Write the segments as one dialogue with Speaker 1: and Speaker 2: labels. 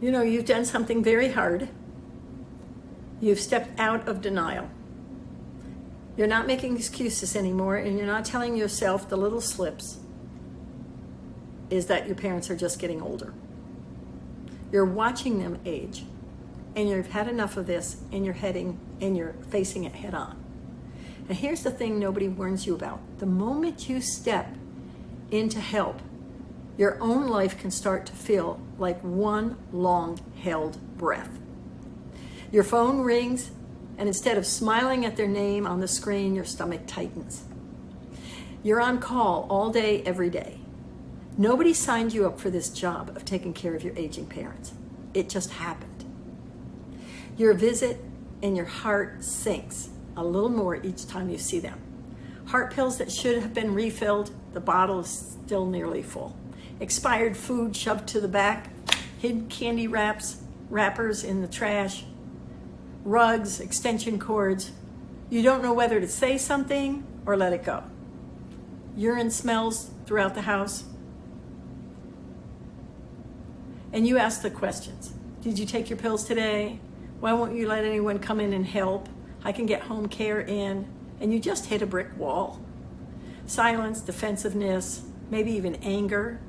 Speaker 1: You know, you've done something very hard. You've stepped out of denial. You're not making excuses anymore, and you're not telling yourself the little slips is that your parents are just getting older. You're watching them age, and you've had enough of this, and you're facing it head on. And here's the thing nobody warns you about. The moment you step into help, your own life can start to feel like one long held breath. Your phone rings, and instead of smiling at their name on the screen, your stomach tightens. You're on call all day, every day. Nobody signed you up for this job of taking care of your aging parents. It just happened. Your visit and your heart sinks a little more each time you see them. Heart pills that should have been refilled, the bottle is still nearly full. Expired food shoved to the back, hidden candy wrappers in the trash, rugs, extension cords. You don't know whether to say something or let it go. Urine smells throughout the house. And you ask the questions. Did you take your pills today? Why won't you let anyone come in and help? I can get home care in. And you just hit a brick wall. Silence, defensiveness, maybe even anger.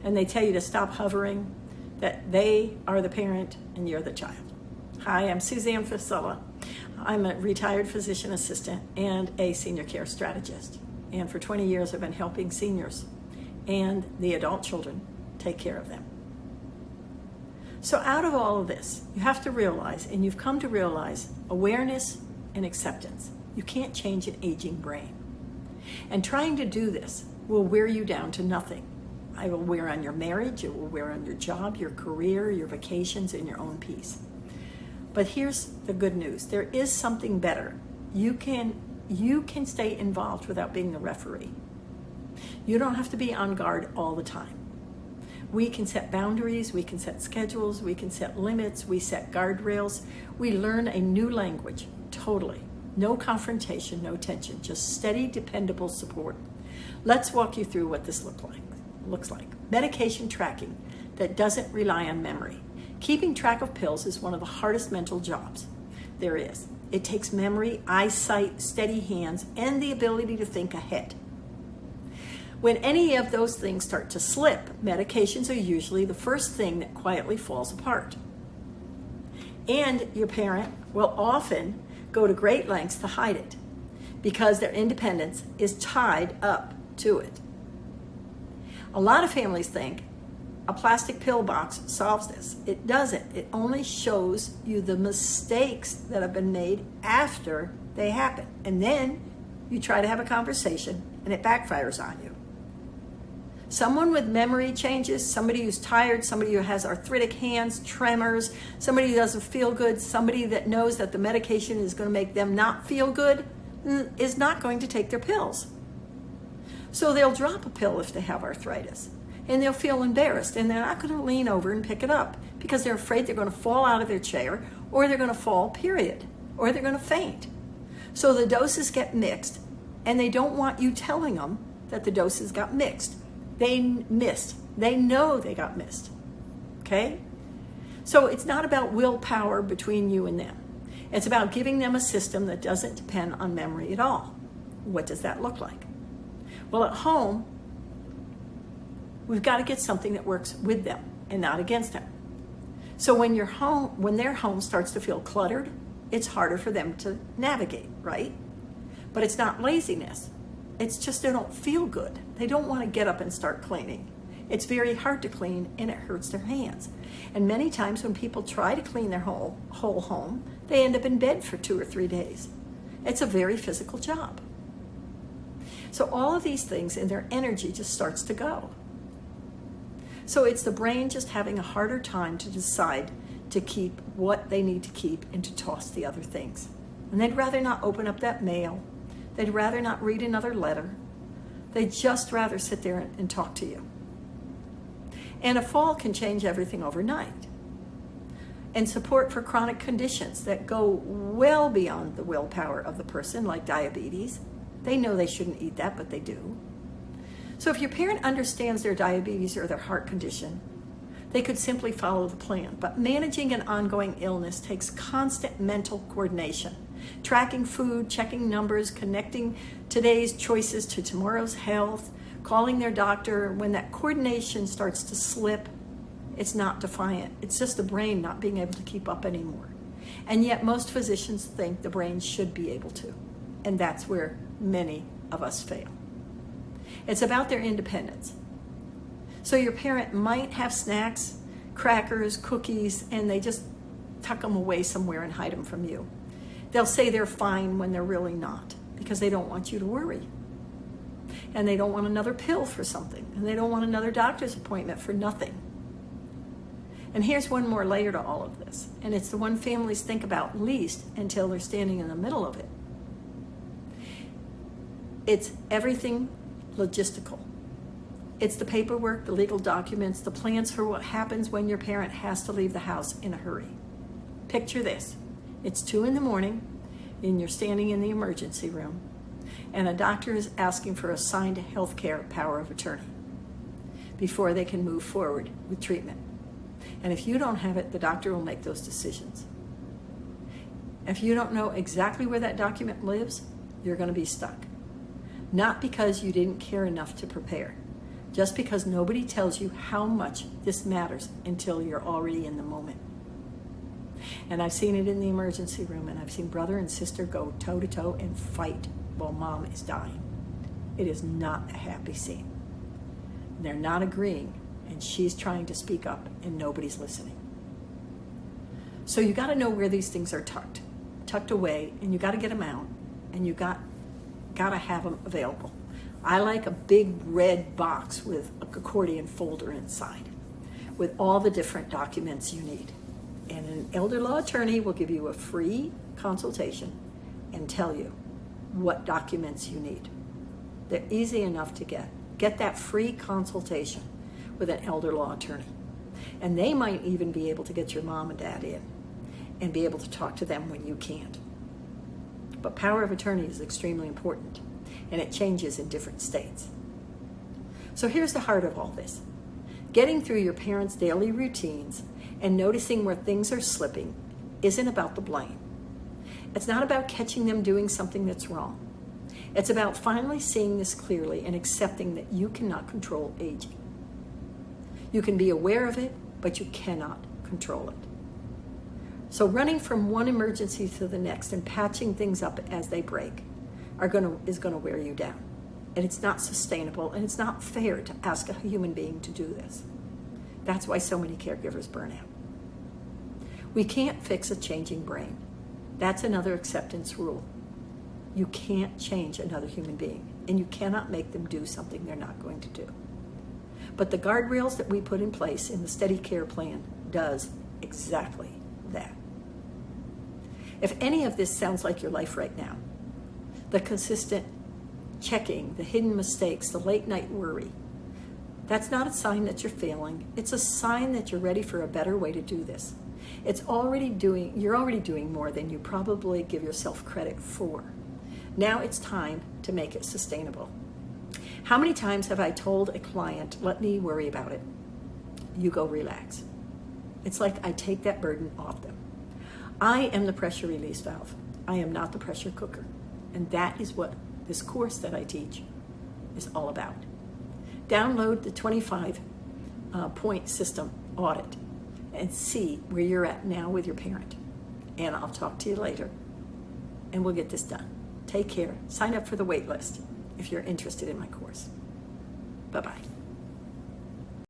Speaker 1: And they tell you to stop hovering, that they are the parent and you're the child. Hi, I'm Suzanne Fasella. I'm a retired physician assistant and a senior care strategist. And for 20 years, I've been helping seniors and the adult children take care of them. So out of all of this, you have to realize, and you've come to realize, awareness and acceptance. You can't change an aging brain. And trying to do this will wear you down to nothing. It will wear on your marriage, it will wear on your job, your career, your vacations, and your own peace. But here's the good news. There is something better. You can stay involved without being the referee. You don't have to be on guard all the time. We can set boundaries, we can set schedules, we can set limits, we set guardrails. We learn a new language, totally. No confrontation, no tension, just steady, dependable support. Let's walk you through what this looks like. Medication tracking that doesn't rely on memory. Keeping track of pills is one of the hardest mental jobs there is. It takes memory, eyesight, steady hands, and the ability to think ahead. When any of those things start to slip, medications are usually the first thing that quietly falls apart. And your parent will often go to great lengths to hide it because their independence is tied up to it. A lot of families think a plastic pill box solves this. It doesn't. It only shows you the mistakes that have been made after they happen. And then you try to have a conversation and it backfires on you. Someone with memory changes, somebody who's tired, somebody who has arthritic hands, tremors, somebody who doesn't feel good, somebody that knows that the medication is going to make them not feel good, is not going to take their pills. So they'll drop a pill if they have arthritis, and they'll feel embarrassed, and they're not going to lean over and pick it up because they're afraid they're going to fall out of their chair, or they're going to fall, period, or they're going to faint. So the doses get mixed, and they don't want you telling them that the doses got mixed. They missed. They know they got missed. Okay? So it's not about willpower between you and them. It's about giving them a system that doesn't depend on memory at all. What does that look like? Well, at home, we've got to get something that works with them and not against them. So when their home starts to feel cluttered, it's harder for them to navigate, right? But it's not laziness. It's just they don't feel good. They don't want to get up and start cleaning. It's very hard to clean and it hurts their hands. And many times when people try to clean their whole home, they end up in bed for 2 or 3 days. It's a very physical job. So all of these things and their energy just starts to go. So it's the brain just having a harder time to decide to keep what they need to keep and to toss the other things. And they'd rather not open up that mail. They'd rather not read another letter. They'd just rather sit there and talk to you. And a fall can change everything overnight. And support for chronic conditions that go well beyond the willpower of the person, like diabetes. They know they shouldn't eat that, but they do. So if your parent understands their diabetes or their heart condition, They could simply follow the plan. But managing an ongoing illness takes constant mental coordination. Tracking food, checking numbers, connecting today's choices to tomorrow's health, calling their doctor. When that coordination starts to slip, it's not defiant. It's just the brain not being able to keep up anymore. And yet most physicians think the brain should be able to. And that's where many of us fail. It's about their independence. So your parent might have snacks, crackers, cookies, and they just tuck them away somewhere and hide them from you. They'll say they're fine when they're really not, because they don't want you to worry. And they don't want another pill for something, and they don't want another doctor's appointment for nothing. And here's one more layer to all of this, and it's the one families think about least until they're standing in the middle of it. It's everything logistical. It's the paperwork, the legal documents, the plans for what happens when your parent has to leave the house in a hurry. Picture this. It's 2 a.m. and you're standing in the emergency room, and a doctor is asking for a signed healthcare power of attorney before they can move forward with treatment. And if you don't have it, the doctor will make those decisions. If you don't know exactly where that document lives, you're going to be stuck. Not because you didn't care enough to prepare, just because nobody tells you how much this matters until you're already in the moment. And I've seen it in the emergency room, and I've seen brother and sister go toe to toe and fight while mom is dying. It is not a happy scene. They're not agreeing, and she's trying to speak up, and nobody's listening. So you got to know where these things are tucked away, and you got to get them out, and you got to have them available. I like a big red box with an accordion folder inside with all the different documents you need. And an elder law attorney will give you a free consultation and tell you what documents you need. They're easy enough to get. Get that free consultation with an elder law attorney. And they might even be able to get your mom and dad in and be able to talk to them when you can't. But power of attorney is extremely important, and it changes in different states. So here's the heart of all this. Getting through your parents' daily routines and noticing where things are slipping isn't about the blame. It's not about catching them doing something that's wrong. It's about finally seeing this clearly and accepting that you cannot control aging. You can be aware of it, but you cannot control it. So running from one emergency to the next and patching things up as they break is going to wear you down. And it's not sustainable, and it's not fair to ask a human being to do this. That's why so many caregivers burn out. We can't fix a changing brain. That's another acceptance rule. You can't change another human being, and you cannot make them do something they're not going to do. But the guardrails that we put in place in the Steady Care Plan does exactly that. If any of this sounds like your life right now, the consistent checking, the hidden mistakes, the late night worry, that's not a sign that you're failing. It's a sign that you're ready for a better way to do this. You're already doing more than you probably give yourself credit for. Now it's time to make it sustainable. How many times have I told a client, let me worry about it? You go relax. It's like I take that burden off them. I am the pressure release valve. I am not the pressure cooker. And that is what this course that I teach is all about. Download the 25-point system audit and see where you're at now with your parent. And I'll talk to you later, and we'll get this done. Take care. Sign up for the wait list if you're interested in my course. Bye-bye.